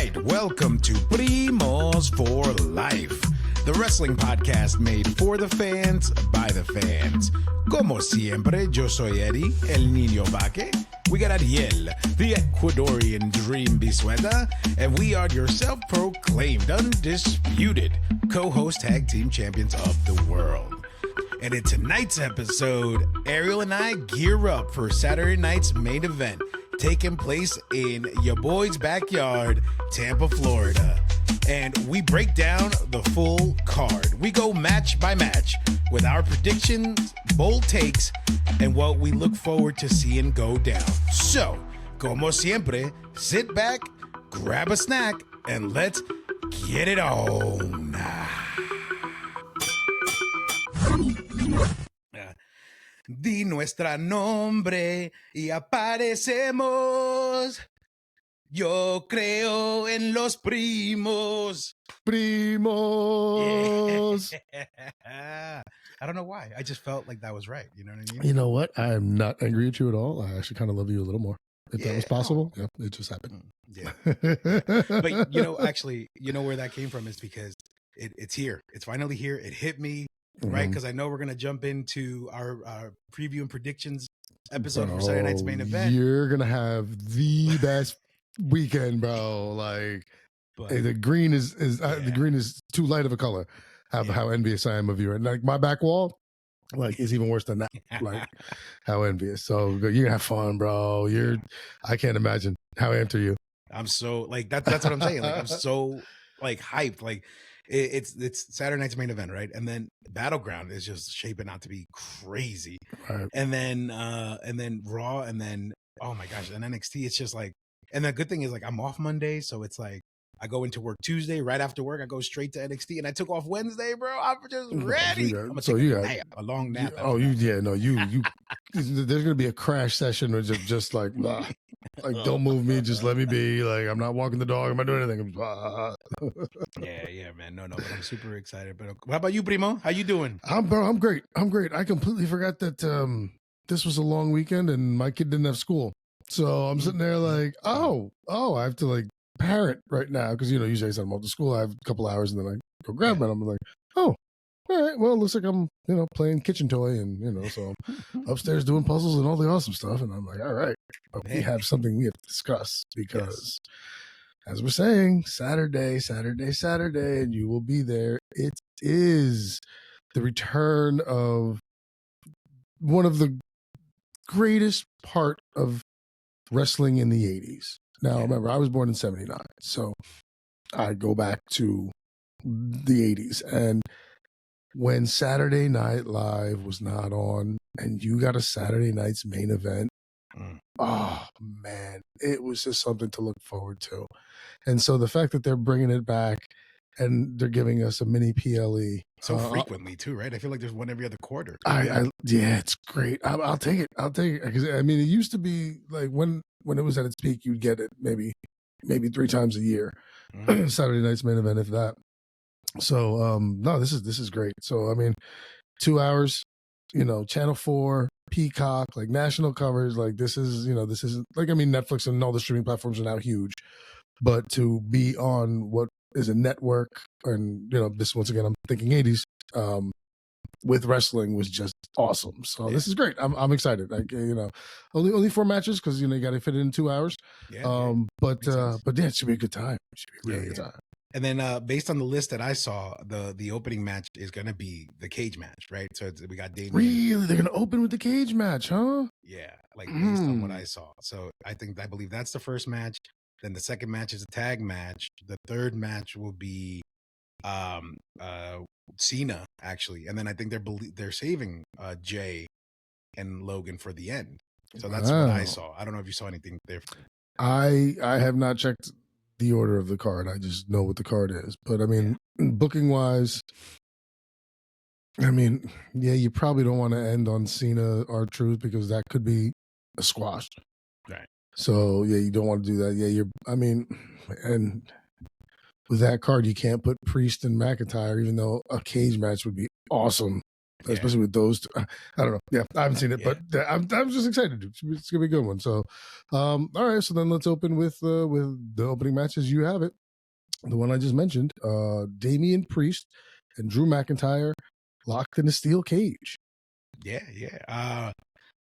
right, welcome to Primos for Life, the wrestling podcast made for the fans, by the fans. Como siempre, yo soy Eddie, el niño vaque. We got Ariel, the Ecuadorian dream bisueta, and we are your self-proclaimed, undisputed co-host tag team champions of the world. And in tonight's episode, Ariel and I gear up for Saturday night's main event, taking place in your boy's backyard, Tampa, Florida. And we break down the full card. We go match by match with our predictions, bold takes, and what we look forward to seeing go down. So, como siempre, sit back, grab a snack, and let's get it on. Di nuestra nombre y aparecemos. Yo creo en los primos. Primos. Yeah. I don't know why. I just felt like that was right. You know what I mean? You know what? I am not angry at you at all. I actually kind of love you a little more. If that was possible, yeah, it just happened. Yeah. But, actually, where that came from is because it's here. It's finally here. It hit me, right? Because I know we're going to jump into our preview and predictions episode for Saturday night's main event. You're going to have the best weekend, bro. Like, the green is the green is too light of a color. How envious I am of you. And like my back wall, like, is even worse than that. Like, how envious. So you're gonna have fun, bro. I can't imagine. How amped are you? I'm so that's what I'm saying. Like, I'm so hyped. Like, it's Saturday night's main event, right? And then Battleground is just shaping out to be crazy. Right. And then Raw, and then oh my gosh, and NXT. It's just like, and the good thing is, like, I'm off Monday, so it's like I go into work Tuesday. Right after work, I go straight to NXT, and I took off Wednesday, bro. I'm just ready. I'm gonna take a long nap. There's gonna be a crash session, or just like, nah, like, don't move me, just let me be. Like, I'm not walking the dog. I'm not doing anything. Yeah, man. No, but I'm super excited. But how about you, Primo? How you doing? I'm great. I completely forgot that this was a long weekend and my kid didn't have school, so I'm sitting there like, oh, I have to like parent right now, because usually I send them off to school. I have a couple hours and then I go grab them. I'm like, oh, all right, well, it looks like I'm playing kitchen toy, and so I'm upstairs doing puzzles and all the awesome stuff, and I'm like, all right, but we have something we have to discuss, because as we're saying, Saturday, and you will be there. It is the return of one of the greatest part of wrestling in the 80s. Now, remember, I was born in 79, so I go back to the 80s. And when Saturday Night Live was not on, and you got a Saturday night's main event, oh, man, it was just something to look forward to. And so the fact that they're bringing it back and they're giving us a mini PLE. So frequently, too, right? I feel like there's one every other quarter. Yeah, it's great. I'll take it. Because, I mean, it used to be like when it was at its peak, you'd get it maybe 3 times a year. Saturday night's main event, if that. So, no, this is great. So, I mean, 2 hours, Channel 4, Peacock, like national coverage. Like, this is like, I mean, Netflix and all the streaming platforms are now huge. But to be on what is a network, and, this, once again, I'm thinking 80s, with wrestling was just awesome. So this is great. I'm excited. Like, only 4 matches, because you got to fit it in 2 hours. But it should be a good time. It should be a really good time. And then based on the list that I saw, the opening match is going to be the cage match, right? So we got Damien. Really? They're going to open with the cage match, huh? Yeah, like based on what I saw. So I believe that's the first match. Then the second match is a tag match. The third match will be Cena, actually. And then I think they're saving Jay and Logan for the end. So that's what I saw. I don't know if you saw anything there. I have not checked the order of the card. I just know what the card is. But I mean, booking wise, I mean, you probably don't want to end on Cena R-Truth, because that could be a squash. Right. So you don't want to do that. And with that card, you can't put Priest and McIntyre, even though a cage match would be awesome. Yeah. especially with those two. I don't know. Yeah, I haven't seen it, Yeah. but I'm just excited. It's gonna be a good one. So, all right. So then let's open with the opening matches. You have it. The one I just mentioned, Damian Priest and Drew McIntyre locked in a steel cage. Yeah, yeah.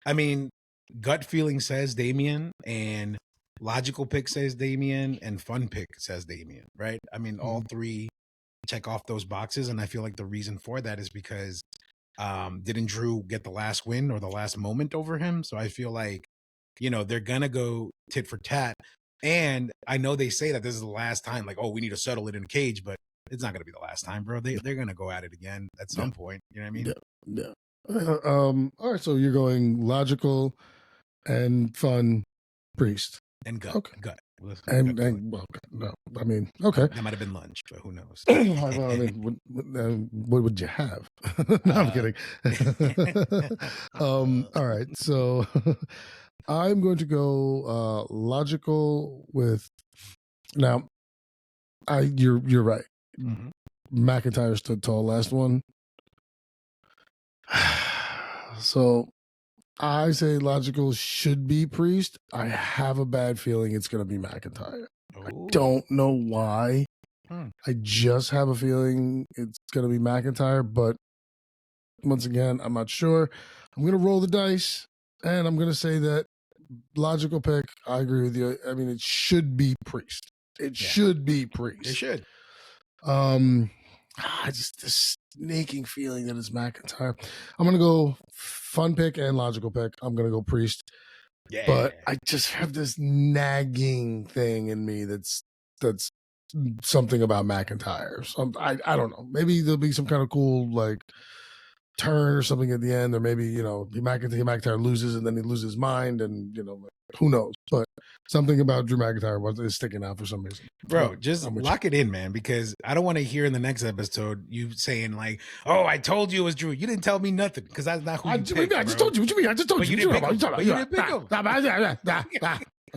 I mean, gut feeling says Damien, and logical pick says Damien, and fun pick says Damien, right? I mean, all three check off those boxes, and I feel like the reason for that is because didn't Drew get the last win or the last moment over him? So I feel like, they're gonna go tit for tat. And I know they say that this is the last time, like, oh, we need to settle it in a cage, but it's not gonna be the last time, bro. They're gonna go at it again at some point. You know what I mean? Yeah. All right. So you're going logical and fun Priest. And gut. Okay. Gut. Listen, And, gut feeling. and well, no, I mean, okay. That might have been lunch, but who knows? Well, I mean, what would you have? No, I'm kidding. All right. So I'm going to go logical with now. You're right. Mhm. McIntyre stood tall last one. So I say logical should be Priest. I have a bad feeling it's going to be McIntyre. I Ooh. don't know why. Hmm. I just have a feeling it's going to be McIntyre, but once again, I'm not sure. I'm going to roll the dice, and I'm going to say that logical pick. I agree with you. I mean, it should be Priest. It should be Priest. It should. I just this snaking feeling that it's McIntyre. I'm gonna go fun pick and logical pick. I'm gonna go Priest. Yeah. But I just have this nagging thing in me that's something about McIntyre. So I don't know. Maybe there'll be some kind of cool like turn or something at the end, or maybe McIntyre loses and then he loses his mind, and who knows. But something about Drew McIntyre is sticking out for some reason. Bro, just lock it in, man, because I don't want to hear in the next episode you saying like, "Oh, I told you it was Drew. You didn't tell me nothing," because that's not who you picked, I just told you. What you mean? I just told but you. You didn't pick him. But you didn't pick him. I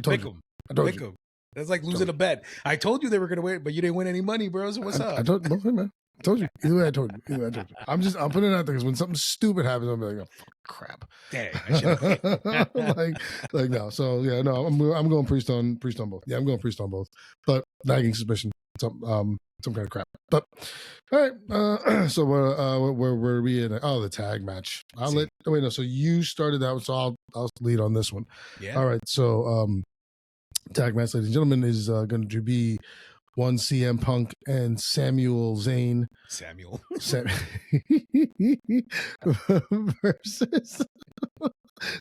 told you. I told you. That's like losing a bet. I told you they were gonna win, but you didn't win any money, bro. So what's up? I told you, man. I told you. Either way, I told you. I'm putting it out there because when something stupid happens, I'll be like, oh, crap. Dang, I should like no. So yeah, no. I'm going Priest on both. Yeah, I'm going Priest on both. But nagging suspicion, some kind of crap. But all right. So where are we in? Oh, the tag match. So you started out, so I'll lead on this one. Yeah. All right. So tag match, ladies and gentlemen, is going to be one CM Punk and Samuel Zayn. Versus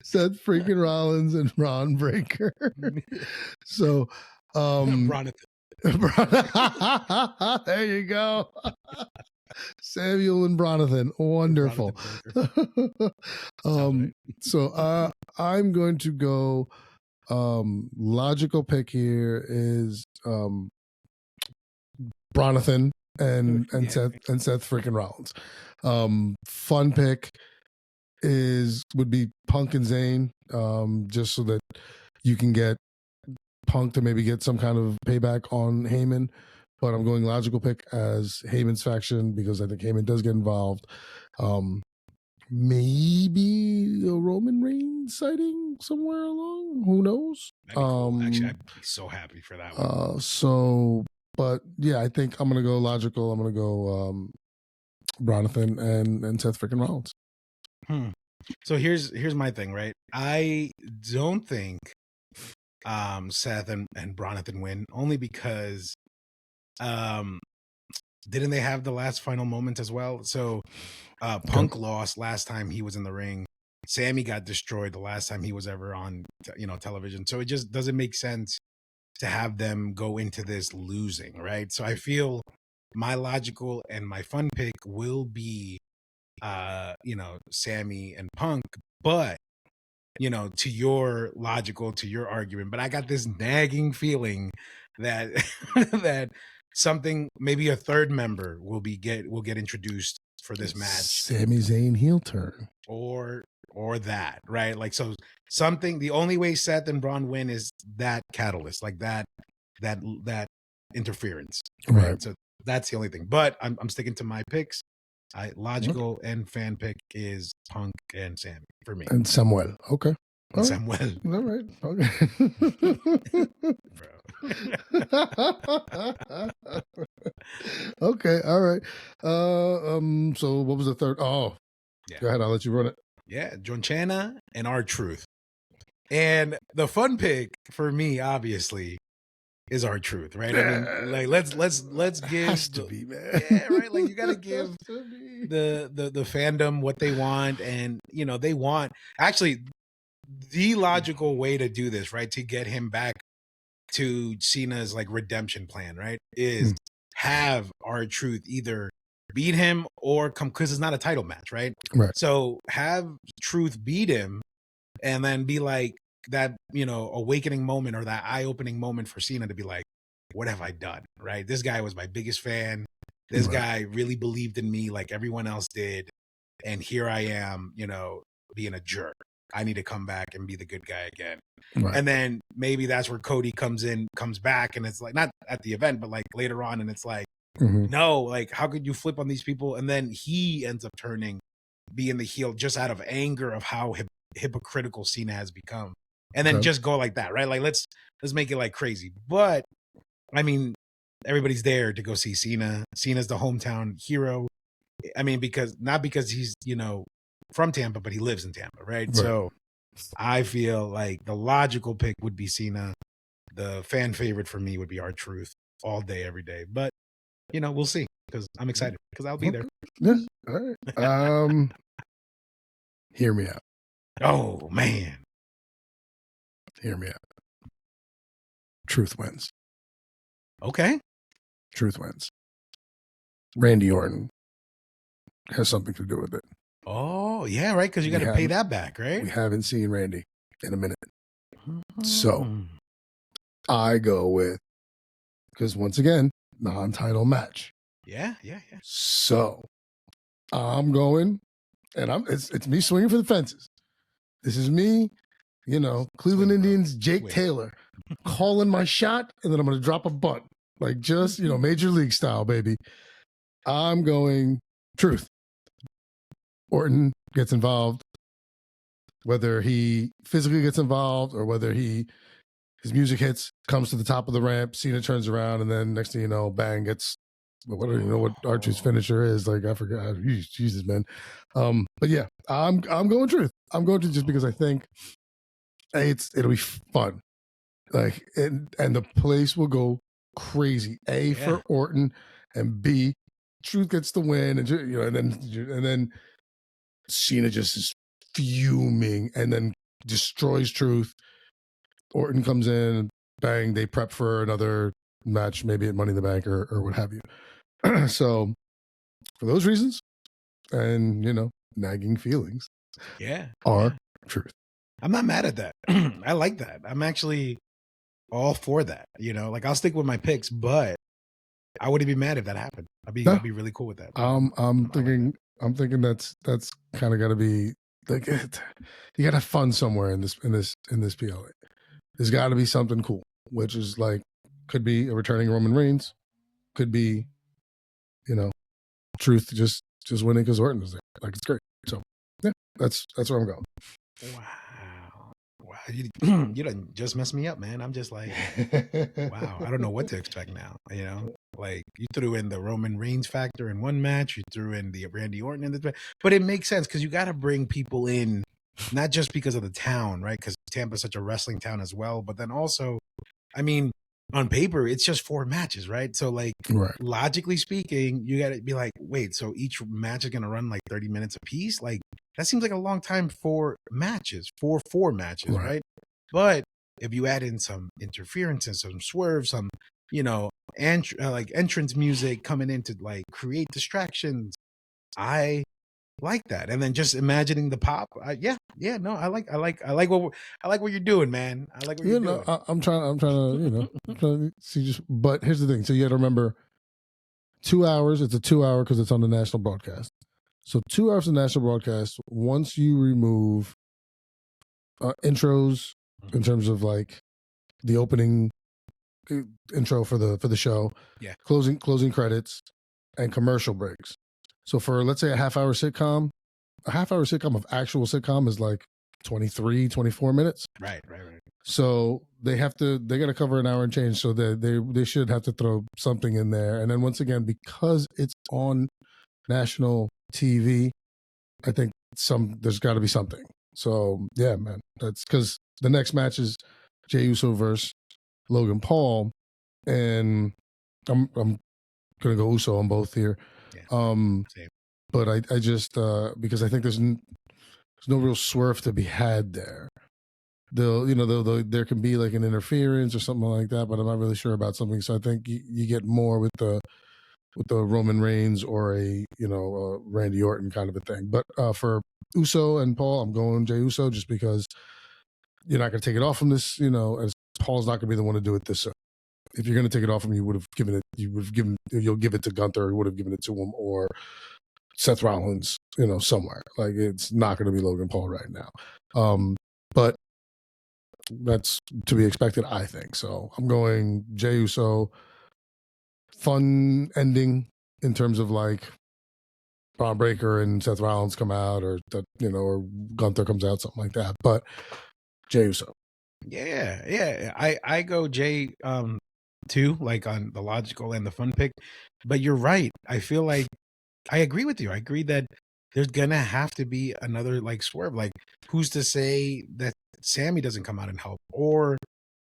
Seth freaking Rollins and Ron Breaker. So Ronathan. There you go. Samuel and Bronathan. Wonderful. So I'm going to go logical pick here is Bronathan and Seth freaking Rollins. Fun pick would be Punk and Zayn, just so that you can get Punk to maybe get some kind of payback on Heyman. But I'm going logical pick as Heyman's faction because I think Heyman does get involved. Maybe a Roman Reigns sighting somewhere along. Who knows? Cool. Actually, I'd be so happy for that one. But yeah, I think I'm gonna go logical. I'm gonna go Bronathan and Seth freaking Rollins. So here's my thing, right? I don't think Seth and Bronathan win, only because didn't they have the last final moment as well? So Punk lost last time he was in the ring. Sammy got destroyed the last time he was ever on television. So it just doesn't make sense to have them go into this losing, right? So I feel my logical and my fun pick will be Sammy and Punk, but to your logical, to your argument, but I got this nagging feeling that that something, maybe a third member will get introduced for this match. Sami Zayn heel turn. Or that, right? Like, so something, the only way Seth and Braun win is that catalyst, like that interference. Right. So that's the only thing. But I'm sticking to my picks. Logical and fan pick is Punk and Sammy for me. And Samuel. Okay. And Samuel. All right. Okay. Okay. All right. So what was the third? Oh, Yeah. Go ahead. I'll let you run it. Yeah. Jonchana and R-Truth. And the fun pick for me, obviously, is R-Truth, right? I mean, like let's give Has to be, man. Yeah, right. Like you gotta give the fandom what they want, and they want actually the logical way to do this, right? To get him back to Cena's like redemption plan, right? Is have R-Truth either beat him or come, because it's not a title match, right? Right. So have Truth beat him and then be like that, awakening moment or that eye-opening moment for Cena to be like, what have I done? Right? This guy was my biggest fan. This guy really believed in me like everyone else did. And here I am, being a jerk. I need to come back and be the good guy again. Right. And then maybe that's where Cody comes back, and it's like, not at the event, but like later on, and it's like, no, like, how could you flip on these people? And then he ends up being the heel just out of anger of how hypocritical Cena has become. And then just go like that, right? Like, let's make it like crazy. But I mean, everybody's there to go see Cena. Cena's the hometown hero. I mean, not because he's, from Tampa, but he lives in Tampa, right? So I feel like the logical pick would be Cena. The fan favorite for me would be R-Truth all day, every day. But, we'll see, because I'm excited, because I'll be there. Yeah. All right. Hear me out. Oh, man. Hear me out. Truth wins. Okay. Truth wins. Randy Orton has something to do with it. Oh, yeah, right, because you got to pay that back, right? We haven't seen Randy in a minute. So I go with, because once again, non-title match. Yeah. So I'm going, and it's me swinging for the fences. This is me, Cleveland Indians, Jake Taylor, calling my shot, and then I'm going to drop a bunt. Like just, Major League style, baby. I'm going Truth. Orton gets involved, whether he physically gets involved or whether his music hits, comes to the top of the ramp, Cena turns around, and then next thing you know, bang, gets, I don't even know what R-Truth's finisher is. Like, I forgot. Jesus, man. But yeah, I'm going Truth. I'm going to, just because I think it'll be fun. Like, and the place will go crazy. For Orton, and B, Truth gets the win, and and then Cena just is fuming, and then destroys Truth. Orton comes in, bang, they prep for another match, maybe at Money in the Bank or what have you. So for those reasons, and nagging feelings, Truth. I'm not mad at that. I like that. I'm actually all for that. Like, I'll stick with my picks, but I wouldn't be mad if that happened. I'd be really cool with that. I'm thinking that's kind of got to be like, you got to have fun somewhere in this PLA. There's got to be something cool, which is like, could be a returning Roman Reigns, could be, Truth just winning because Orton is there. Like, it's great. So yeah, that's where I'm going. Wow, you done just messed me up, man. I'm just like, wow, I don't know what to expect now. Like, you threw in the Roman Reigns factor in one match, you threw in the Randy Orton in the, but it makes sense because you got to bring people in, not just because of the town, right? Because Tampa's such a wrestling town as well, but then also, I mean, on paper, it's just 4 matches, right? So, like, logically speaking, you got to be like, wait, so each match is going to run like 30 minutes a piece? Like, that seems like a long time for matches, for 4 matches, right? But if you add in some interference and some swerves, some, like entrance music coming in to like create distractions, I like that. And then just imagining the pop, no, I like what you're doing, man. I like what you're doing. I'm trying to, I'm trying to see but here's the thing. So you got to remember, 2 hours. It's a 2 hour because it's on the national broadcast. So 2 hours of national broadcast. Once you remove intros in terms of like the opening intro for the show, closing credits, and commercial breaks. So for, let's say, a half-hour sitcom of actual sitcom is like 23, 24 minutes. Right. So they got to cover an hour and change. So they should have to throw something in there. And then once again, because it's on national TV, I think there's got to be something. So yeah, man, that's because the next match is Jey Uso versus Logan Paul, and I'm gonna go Uso on both here. Yeah, same. But I just because I think there's no real swerve to be had there. There can be like an interference or something like that, but I'm not really sure about something. So I think you get more with the Roman Reigns or a Randy Orton kind of a thing. But for Uso and Paul, I'm going Jey Uso just because you're not going to take it off from this. As Paul's not going to be the one to do it this. If you're going to take it off him, you'll give it to Gunther, or you would have given it to him, or Seth Rollins, somewhere. Like, it's not going to be Logan Paul right now. But that's to be expected, I think. So I'm going Jey Uso. Fun ending in terms of like Braun Breaker and Seth Rollins come out, or or Gunther comes out, something like that. But Jey Uso. Yeah. I go Jey too, like on the logical and the fun pick. But you're right. I feel like I agree with you. I agree that there's gonna have to be another like swerve. Like, who's to say that Sammy doesn't come out and help, or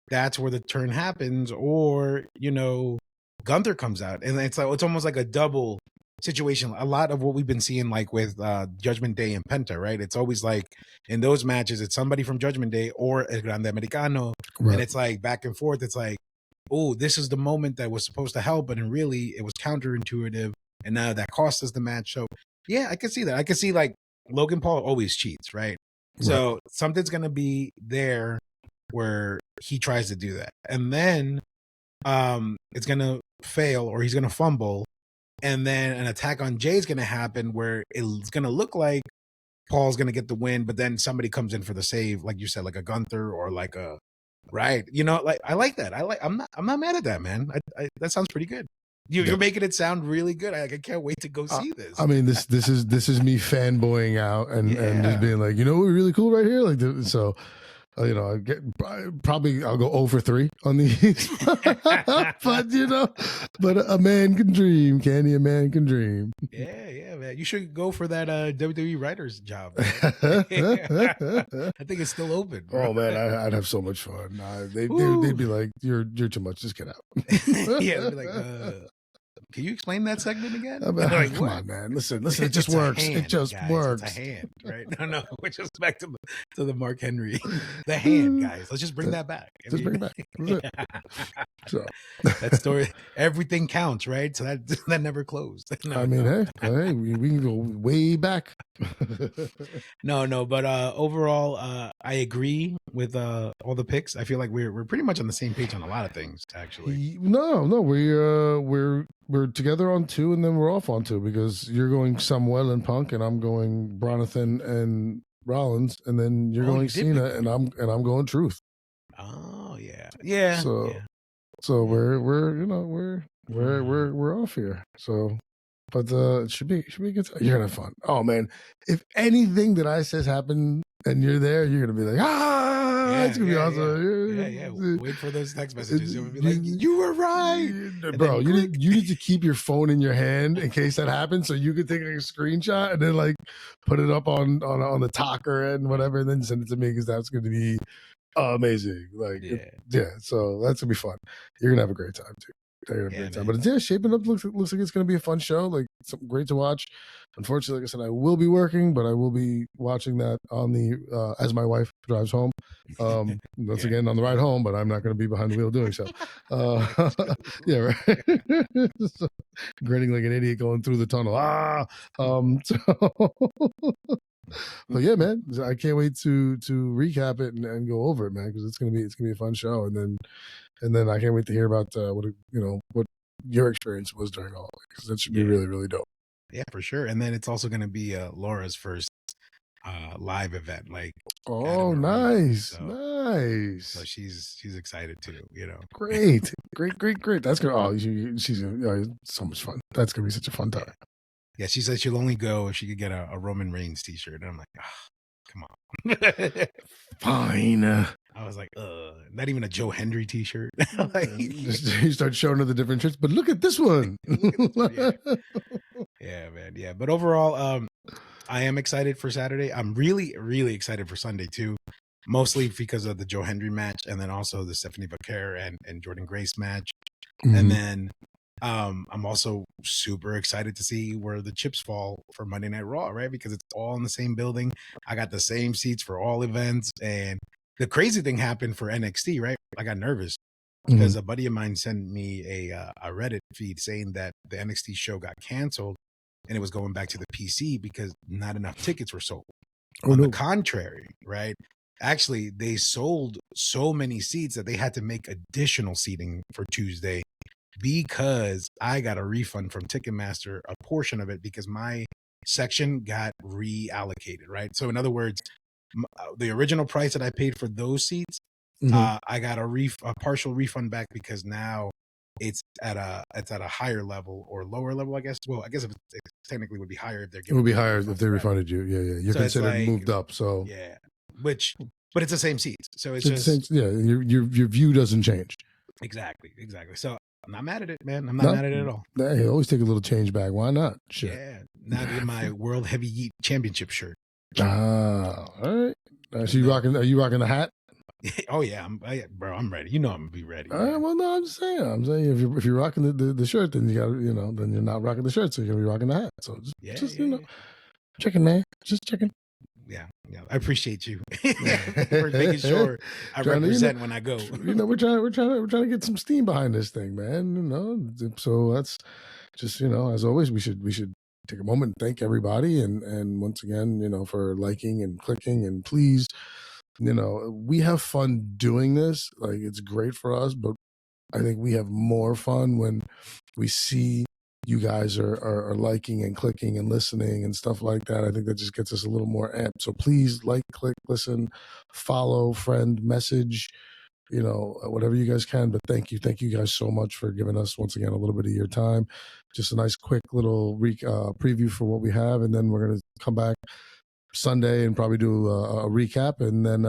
that's where the turn happens, or Gunther comes out, and it's almost like a double situation. A lot of what we've been seeing, like with Judgment Day and Penta, right? It's always like in those matches, it's somebody from Judgment Day or El Grande Americano, Right. and it's like back and forth. It's like, oh, this is the moment that was supposed to help, but really it was counterintuitive, and now that cost us the match. So yeah, I can see that. I can see like Logan Paul always cheats, right? So something's gonna be there where he tries to do that, and then it's gonna fail, or he's gonna fumble, and then an attack on Jay's gonna happen where it's gonna look like Paul's gonna get the win, but then somebody comes in for the save, like you said, like a Gunther or like a like I like that. I'm not mad at that, man. That sounds pretty good. You're making it sound really good. I can't wait to go see this. I mean, this is me fanboying out and just being like, we're really cool right here, like so. I I'll go 0 for 3 on these, but a man can dream, Kenny. A man can dream. Yeah, man. You should go for that WWE writer's job. I think it's still open, bro. Oh man, I'd have so much fun. They'd be like, "You're too much. Just get out." Yeah, they'd be like, can you explain that segment again? Like, come on, man. Listen. It just works. It just works. It's a hand, right? No. We're just back to the Mark Henry. The hand, guys. Let's just bring that back. Just bring it back. So that story, everything counts, right? So that never closed. Hey, we can go way back. No, but overall, I agree with all the picks. I feel like we're pretty much on the same page on a lot of things, actually. No, we're together on 2, and then we're off on 2 because you're going Samuel and Punk, and I'm going Bronathan and Rollins, and then you're going Cena, and I'm going Truth. Oh yeah. So we're off here. So, but it should be a good time. You're gonna have fun. Oh man, if anything that I says happen and you're there, you're gonna be like, it's gonna be awesome. Yeah. Wait for those text messages. You'll be like, you were right, bro. You need to keep your phone in your hand in case that happens, so you can take a screenshot and then like put it up on the talker and whatever, and then send it to me because that's going to be amazing. Like, so that's gonna be fun. You're gonna have a great time too. But it's shaping up. Looks like it's gonna be a fun show. Like, something great to watch. Unfortunately, like I said, I will be working, but I will be watching that on the as my wife drives home. Once again on the ride home, but I'm not going to be behind the wheel doing so. Yeah, right. So, grinning like an idiot going through the tunnel. But yeah, man, I can't wait to recap it and go over it, man, because it's gonna be a fun show, and then I can't wait to hear about what your experience was during all of it, because that should be really, really dope. Yeah, for sure. And then it's also going to be Laura's first live event. Like, nice. So she's excited too. Great. That's gonna. She's so much fun. That's gonna be such a fun time. Yeah, she said she'll only go if she could get a Roman Reigns t-shirt. And I'm like, come on. Fine. I was like, not even a Joe Hendry t-shirt. Like, You start showing her the different shirts, but look at this one. yeah, man. Yeah. But overall, I am excited for Saturday. I'm really, really excited for Sunday too. Mostly because of the Joe Hendry match, and then also the Stephanie Becerra and Jordan Grace match. Mhm. And then I'm also super excited to see where the chips fall for Monday Night Raw, right? Because it's all in the same building. I got the same seats for all events. And the crazy thing happened for NXT, right? I got nervous because a buddy of mine sent me a Reddit feed saying that the NXT show got canceled and it was going back to the PC because not enough tickets were sold. On the contrary, right? Actually, they sold so many seats that they had to make additional seating for Tuesday because I got a refund from Ticketmaster, a portion of it, because my section got reallocated, right? So in other words, the original price that I paid for those seats, I got a partial refund back because now it's at a higher level or lower level, I guess. Well, I guess if it technically would be higher if they're It giving would be me higher refunds, if they right? refunded you. Yeah. You're So it's considered like, moved up. So yeah, but it's the same seats. So it's it's just your view doesn't change. exactly. So I'm not mad at it, man. I'm not mad at it at all. Hey, always take a little change back. Why not? Shit. Yeah. Now I get my World Heavyweight Championship shirt. All right. So are you rocking the hat? Oh yeah, I'm ready. You know I'm gonna be ready. Well, no, I'm saying if you're rocking the shirt, then you got then you're not rocking the shirt, so you're gonna be rocking the hat. So just checking, man, just checking. Yeah, I appreciate you for making sure I represent when I go. We're trying to get some steam behind this thing, man. So that's just as always, we should take a moment and thank everybody, and once again, for liking and clicking, and please. We have fun doing this. Like, it's great for us, but I think we have more fun when we see you guys are liking and clicking and listening and stuff like that. I think that just gets us a little more amped. So please like, click, listen, follow, friend, message, whatever you guys can. But thank you guys so much for giving us once again a little bit of your time. Just a nice quick little preview for what we have, and then we're gonna come back Sunday and probably do a recap, and then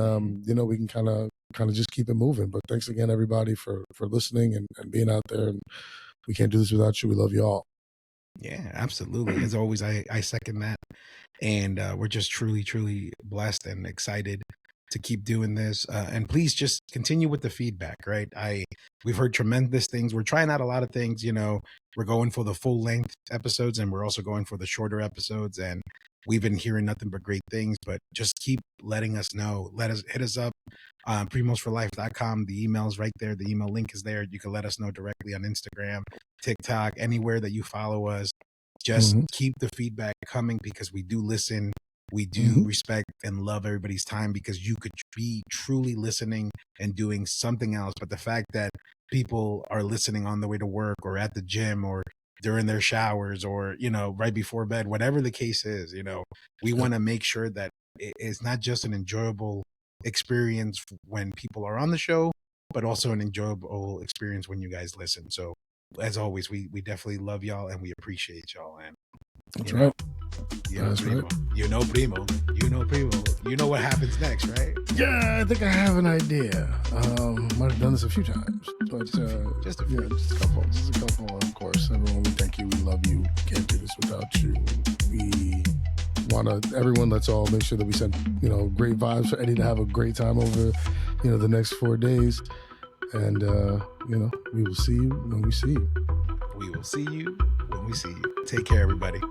we can kind of just keep it moving. But thanks again, everybody, for listening and being out there. And we can't do this without you. We love you all. Yeah, absolutely. As always, I second that, and we're just truly blessed and excited to keep doing this. And please just continue with the feedback, right? We've heard tremendous things. We're trying out a lot of things. We're going for the full length episodes, and we're also going for the shorter episodes, and we've been hearing nothing but great things. But just keep letting us know. Hit us up, primosforlife.com. The email's right there. The email link is there. You can let us know directly on Instagram, TikTok, anywhere that you follow us. Just keep the feedback coming, because we do listen. We do respect and love everybody's time, because you could be truly listening and doing something else. But the fact that people are listening on the way to work or at the gym or during their showers or, right before bed, whatever the case is, we want to make sure that it's not just an enjoyable experience when people are on the show, but also an enjoyable experience when you guys listen. So as always, we definitely love y'all and we appreciate y'all. And that's right. That's Primo. Right. Primo. You know what happens next, right? Yeah, I think I have an idea. Might have done this a few times, but just a couple. Of course, everyone, we thank you. We love you. Can't do this without you. We want everyone. Let's all make sure that we send great vibes for Eddie to have a great time over the next 4 days, and we will see you when we see you. We will see you when we see you. Take care, everybody.